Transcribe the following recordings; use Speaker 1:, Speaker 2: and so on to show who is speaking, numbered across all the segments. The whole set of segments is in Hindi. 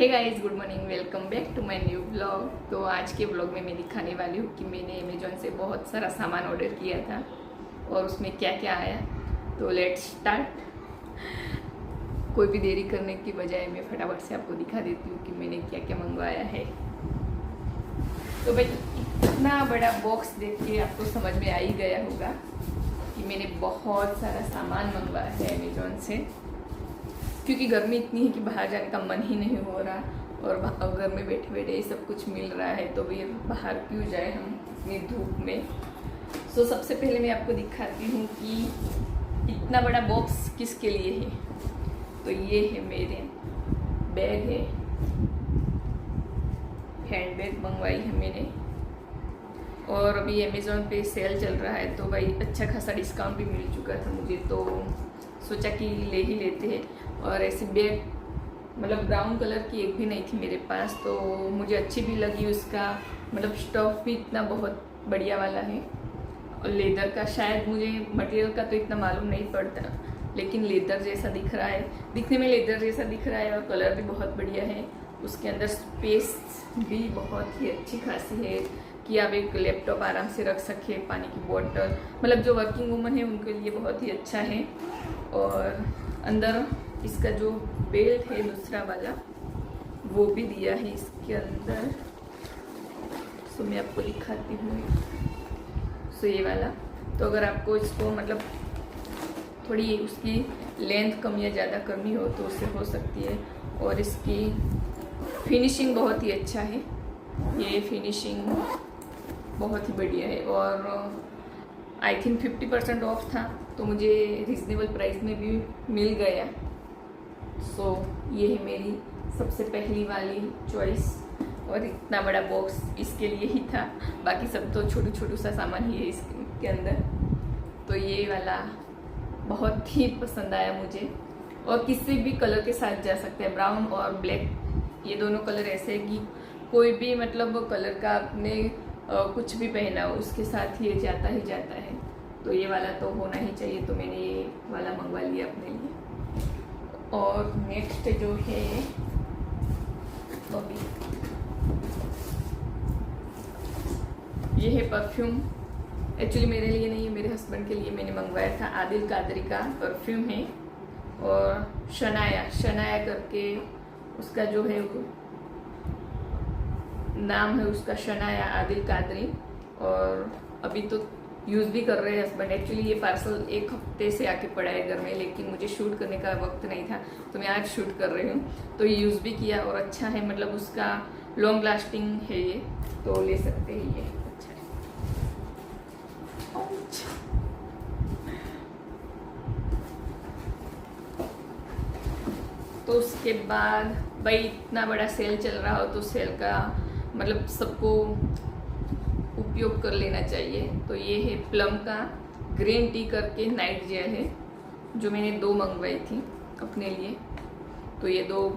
Speaker 1: Hey guys, good morning, welcome back to my new blog. तो आज के ब्लॉग में मैं दिखाने वाली हूँ कि मैंने अमेजोन से बहुत सारा सामान ऑर्डर किया था और उसमें क्या क्या आया। तो लेट्स स्टार्ट। कोई भी देरी करने की बजाय मैं फटाफट से आपको दिखा देती हूँ कि मैंने क्या क्या मंगवाया है। तो भाई, इतना बड़ा बॉक्स देख के आपको समझ में आ ही गया होगा कि मैंने बहुत सारा सामान मंगवाया है अमेजोन से, क्योंकि गर्मी इतनी है कि बाहर जाने का मन ही नहीं हो रहा और घर में बैठे बैठे ये सब कुछ मिल रहा है, तो भी बाहर क्यों जाए हम इतनी धूप में। सो सबसे पहले मैं आपको दिखाती हूँ कि इतना बड़ा बॉक्स किसके लिए है। तो ये है मेरे बैग है, हैंड बैग मंगवाई है मैंने, और अभी अमेजोन पे सेल चल रहा है तो भाई अच्छा खासा डिस्काउंट भी मिल चुका था मुझे, तो सोचा कि ले ही लेते हैं। और ऐसी बैग मतलब ब्राउन कलर की एक भी नहीं थी मेरे पास, तो मुझे अच्छी भी लगी। उसका मतलब स्टफ भी इतना बहुत बढ़िया वाला है, और लेदर का, शायद मुझे मटेरियल का तो इतना मालूम नहीं पड़ता, लेकिन लेदर जैसा दिख रहा है, दिखने में लेदर जैसा दिख रहा है, और कलर भी बहुत बढ़िया है। उसके अंदर स्पेस भी बहुत ही अच्छी खासी है कि आप एक लैपटॉप आराम से रख सके, पानी की बोतल, मतलब जो वर्किंग वूमन है उनके लिए बहुत ही अच्छा है। और अंदर इसका जो बेल्ट है दूसरा वाला वो भी दिया है इसके अंदर। सो मैं आपको दिखाती हूँ। सो ये वाला, तो अगर आपको इसको मतलब थोड़ी उसकी लेंथ कम या ज़्यादा करनी हो तो उससे हो सकती है। और इसकी फिनिशिंग बहुत ही अच्छा है, ये फिनिशिंग बहुत ही बढ़िया है। और आई थिंक 50% ऑफ था, तो मुझे रिजनेबल प्राइस में भी मिल गया। सो ये है मेरी सबसे पहली वाली चॉइस, और इतना बड़ा बॉक्स इसके लिए ही था, बाकी सब तो छोटू छोटू सा सामान ही है इसके अंदर। तो ये वाला बहुत ही पसंद आया मुझे, और किसी भी कलर के साथ जा सकते हैं। ब्राउन और ब्लैक, ये दोनों कलर ऐसे हैं कि कोई भी मतलब कलर का आपने कुछ भी पहना हो उसके साथ ये जाता ही जाता है। तो ये वाला तो होना ही चाहिए, तो मैंने ये वाला मंगवा लिया अपने लिए। और नेक्स्ट जो है अभी ये है परफ्यूम। एक्चुअली मेरे लिए नहीं है, मेरे हस्बैंड के लिए मैंने मंगवाया था। आदिल कादरी का परफ्यूम है, और शनाया करके उसका जो है नाम है उसका, शनाया आदिल कादरी। और अभी तो यूज़ भी कर रहे हैं हस्बैंड। एक्चुअली ये पार्सल एक हफ्ते से आके पड़ा है घर में, लेकिन मुझे शूट करने का वक्त नहीं था, तो मैं आज शूट कर रही हूँ। तो ये यूज़ भी किया और अच्छा है, मतलब उसका लॉन्ग लास्टिंग है ये, तो ले सकते हैं ये, अच्छा है। तो उसके बाद भाई, इतना बड़ा सेल चल रहा हो तो सेल का मतलब सबको उपयोग कर लेना चाहिए। तो ये है प्लम का ग्रीन टी करके नाइट जेल है, जो मैंने 2 मंगवाई थी अपने लिए। तो ये 2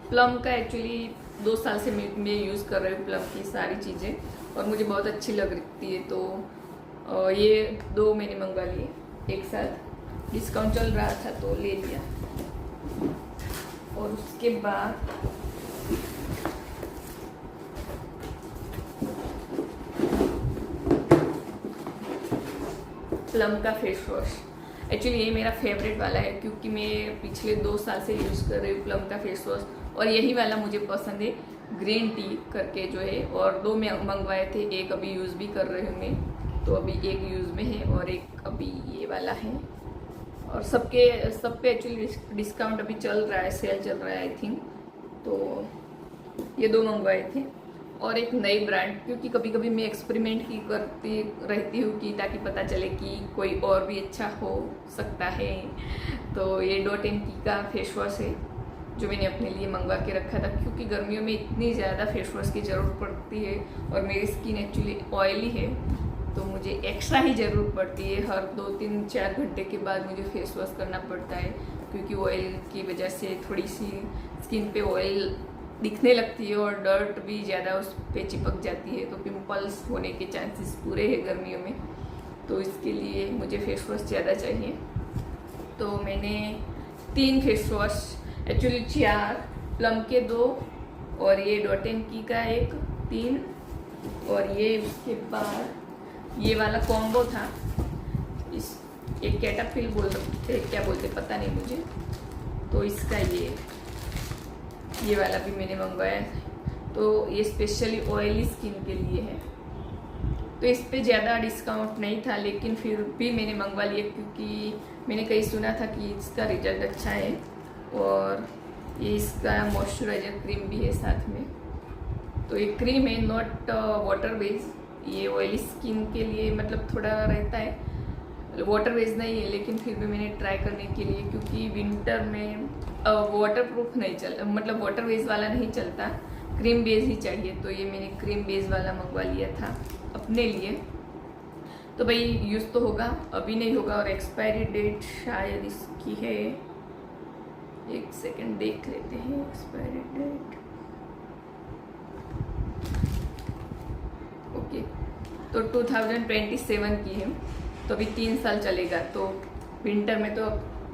Speaker 1: प्लम का, एक्चुअली 2 साल से मैं यूज़ कर रही हूँ प्लम की सारी चीज़ें, और मुझे बहुत अच्छी लग रही है। तो ये 2 मैंने मंगवा लिए एक साथ, डिस्काउंट चल रहा था तो ले लिया। और उसके बाद प्लम का फेस वॉश। एक्चुअली ये मेरा फेवरेट वाला है, क्योंकि मैं पिछले 2 साल से यूज़ कर रही हूँ प्लम का फेस वॉश, और यही वाला मुझे पसंद है, ग्रीन टी करके जो है। और 2 मैं मंगवाए थे, एक अभी यूज़ भी कर रही हूँ मैं, तो अभी एक यूज़ में है और एक अभी ये वाला है। और सब पे एक्चुअली डिस्काउंट अभी चल रहा है, सेल चल रहा है आई थिंक, तो ये 2 मंगवाए थे। और एक नई ब्रांड, क्योंकि कभी कभी मैं एक्सपेरिमेंट की करती रहती हूँ कि ताकि पता चले कि कोई और भी अच्छा हो सकता है। तो ये डॉट एंड की का फेस वॉश है, जो मैंने अपने लिए मंगवा के रखा था, क्योंकि गर्मियों में इतनी ज़्यादा फेस वॉश की ज़रूरत पड़ती है, और मेरी स्किन एक्चुअली ऑयली है, तो मुझे एक्स्ट्रा ही ज़रूरत पड़ती है। हर 2-3-4 घंटे के बाद मुझे फेस वॉश करना पड़ता है, क्योंकि ऑयल की वजह से थोड़ी सी स्किन पे ऑयल दिखने लगती है, और डर्ट भी ज़्यादा उस पर चिपक जाती है, तो पिंपल्स होने के चांसेस पूरे हैं गर्मियों में। तो इसके लिए मुझे फेस वॉश ज़्यादा चाहिए। तो मैंने 3 फेस वॉश, एक्चुअली 4, प्लम के 2 और ये डॉट एंड की का एक 3, और ये उसके बाद ये वाला कॉम्बो था, इस एक कैटापिल बोलते क्या बोलते पता नहीं मुझे, तो इसका ये वाला भी मैंने मंगवाया है। तो ये स्पेशली ऑयली स्किन के लिए है। तो इस पे ज़्यादा डिस्काउंट नहीं था, लेकिन फिर भी मैंने मंगवा लिया क्योंकि मैंने कहीं सुना था कि इसका रिजल्ट अच्छा है, और ये इसका मॉइस्चराइजर क्रीम भी है साथ में। तो ये क्रीम है नॉट वाटर बेस, ये ऑयली स्किन के लिए मतलब थोड़ा रहता है, वाटर बेस नहीं है, लेकिन फिर भी मैंने ट्राई करने के लिए, क्योंकि विंटर में वाटर प्रूफ नहीं चल मतलब वाटर बेस वाला नहीं चलता, क्रीम बेस ही चाहिए। तो ये मैंने क्रीम बेस वाला मंगवा लिया था अपने लिए। तो भाई यूज़ तो होगा, अभी नहीं होगा, और एक्सपायरी डेट शायद इसकी है, एक सेकंड देख लेते हैं एक्सपायरी डेट। ओके, तो 2027 की है, तो अभी 3 साल चलेगा। तो विंटर में तो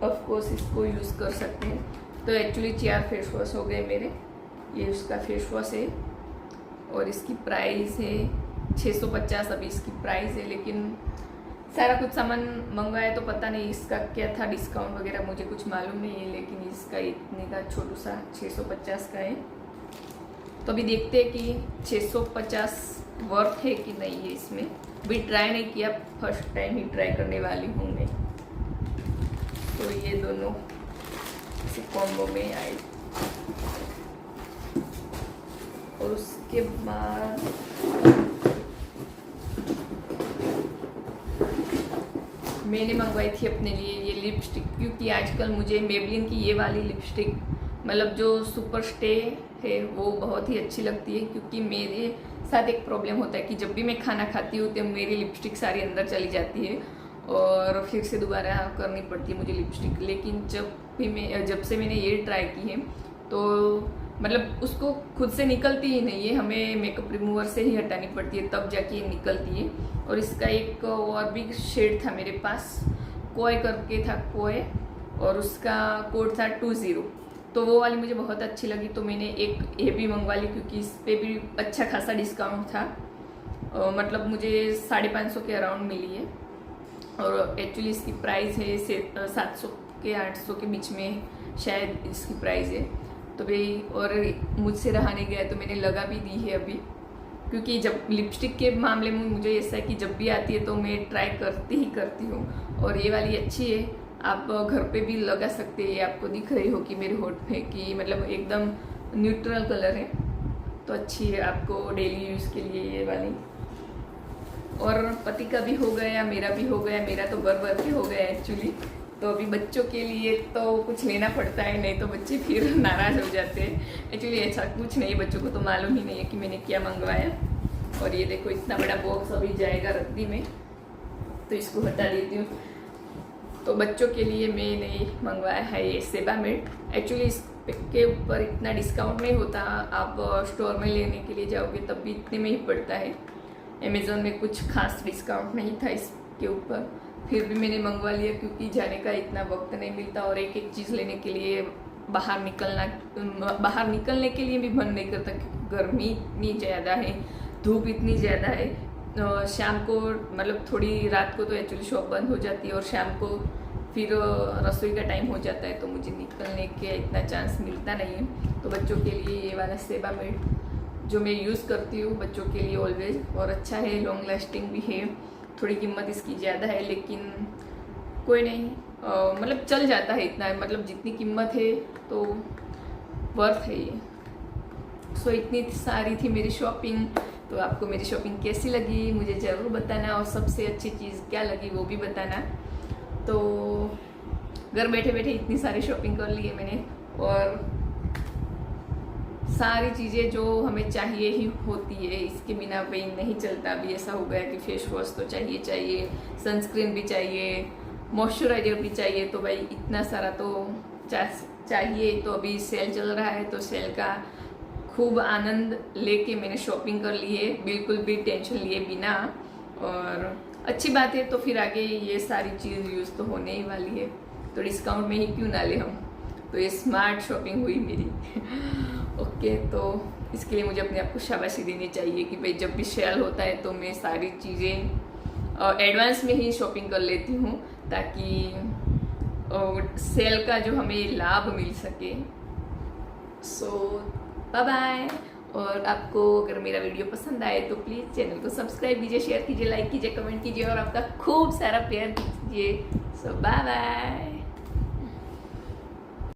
Speaker 1: ऑफ कोर्स इसको यूज़ कर सकते हैं। तो एक्चुअली 4 फेस वॉश हो गए मेरे, ये उसका फेस वॉश है, और इसकी प्राइस है 650 अभी इसकी प्राइस है। लेकिन सारा कुछ सामान मंगवाया तो पता नहीं इसका क्या था, डिस्काउंट वगैरह मुझे कुछ मालूम नहीं है, लेकिन इसका इतने का छोटू सा 650 का है। तो अभी देखते हैं कि 650 वर्थ है कि नहीं है। इसमें भी ट्राई नहीं किया, फर्स्ट टाइम ही ट्राई करने वाली हूँ मैं। तो ये दोनों इसी कॉम्बो में आए, और उसके बाद मैंने मंगवाई थी अपने लिए ये लिपस्टिक, क्योंकि आजकल मुझे मेबलिन की ये वाली लिपस्टिक मतलब जो सुपर स्टे है वो बहुत ही अच्छी लगती है। क्योंकि मेरे साथ एक प्रॉब्लम होता है कि जब भी मैं खाना खाती हूँ तो मेरी लिपस्टिक सारी अंदर चली जाती है, और फिर से दोबारा करनी पड़ती है मुझे लिपस्टिक। लेकिन जब से मैंने ये ट्राई की है तो मतलब उसको खुद से निकलती ही नहीं है, हमें मेकअप रिमूवर से ही हटानी पड़ती है, तब जाके ये निकलती है। और इसका एक और भी शेड था मेरे पास, कोय करके था कोय, और उसका कोड था 20, तो वो वाली मुझे बहुत अच्छी लगी। तो मैंने एक ये भी मंगवा ली, क्योंकि इस पर भी अच्छा खासा डिस्काउंट था, मतलब मुझे 550 के अराउंड मिली है, और एक्चुअली इसकी प्राइस है 700 के 800 के बीच में शायद इसकी प्राइस है। तो भाई और मुझसे रहा नहीं गया, तो मैंने लगा भी दी है अभी, क्योंकि जब लिपस्टिक के मामले में मुझे ऐसा है कि जब भी आती है तो मैं ट्राई करती हूँ। और ये वाली अच्छी है, आप घर पे भी लगा सकते हैं। आपको दिख रही हो कि मेरे होठ पे कि मतलब एकदम न्यूट्रल कलर है, तो अच्छी है आपको डेली यूज़ के लिए ये वाली। और पति का भी हो गया, मेरा भी हो गया, मेरा तो भर के हो गया एक्चुअली। तो अभी बच्चों के लिए तो कुछ लेना पड़ता है, नहीं तो बच्चे फिर नाराज़ हो जाते हैं। एक्चुअली ऐसा कुछ नहीं, बच्चों को तो मालूम ही नहीं है कि मैंने क्या मंगवाया। और ये देखो इतना बड़ा बॉक्स अभी जाएगा रद्दी में, तो इसको हटा देती हूँ। तो बच्चों के लिए मैंने मंगवाया है ये सेबामेड। एक्चुअली इसके ऊपर इतना डिस्काउंट नहीं होता, आप स्टोर में लेने के लिए जाओगे तब भी इतने में ही पड़ता है। अमेज़ोन में कुछ खास डिस्काउंट नहीं था इसके ऊपर, फिर भी मैंने मंगवा लिया, क्योंकि जाने का इतना वक्त नहीं मिलता, और एक एक चीज़ लेने के लिए बाहर निकलने के लिए भी मन नहीं करता, क्योंकि गर्मी इतनी ज़्यादा है, धूप इतनी ज़्यादा है। शाम को मतलब थोड़ी रात को तो एक्चुअली शॉप बंद हो जाती है, और शाम को फिर रसोई का टाइम हो जाता है, तो मुझे निकलने के इतना चांस मिलता नहीं है। तो बच्चों के लिए ये वाला सेबामेड जो मैं यूज़ करती हूँ बच्चों के लिए ऑलवेज, और अच्छा है, लॉन्ग लास्टिंग भी है। थोड़ी कीमत इसकी ज़्यादा है, लेकिन कोई नहीं, मतलब चल जाता है इतना, मतलब जितनी कीमत है तो वर्थ है ये। सो इतनी सारी थी मेरी शॉपिंग। तो आपको मेरी शॉपिंग कैसी लगी मुझे ज़रूर बताना, और सबसे अच्छी चीज़ क्या लगी वो भी बताना। तो घर बैठे बैठे इतनी सारी शॉपिंग कर ली है मैंने, और सारी चीज़ें जो हमें चाहिए ही होती है, इसके बिना भाई नहीं चलता। अभी ऐसा हो गया कि फेस वॉश तो चाहिए, सनस्क्रीन भी चाहिए, मॉइस्चराइजर भी चाहिए, तो भाई इतना सारा तो चाहिए। तो अभी सेल चल रहा है, तो सेल का खूब आनंद लेके मैंने शॉपिंग कर ली है, बिल्कुल भी टेंशन लिए बिना। और अच्छी बात है, तो फिर आगे ये सारी चीज़ यूज़ तो होने ही वाली है, तो डिस्काउंट में ही क्यों ना ले हम। तो ये स्मार्ट शॉपिंग हुई मेरी। ओके। के। तो इसके लिए मुझे अपने आप को शाबाशी देनी चाहिए कि भाई जब भी सेल होता है तो मैं सारी चीज़ें एडवांस में ही शॉपिंग कर लेती हूँ, ताकि सेल का जो हमें लाभ मिल सके। सो बाय बाय। और आपको अगर मेरा वीडियो पसंद आए तो प्लीज़ चैनल को सब्सक्राइब कीजिए, शेयर कीजिए, लाइक कीजिए, कमेंट कीजिए और आपका खूब सारा प्यार कीजिए। सो बाय बाय।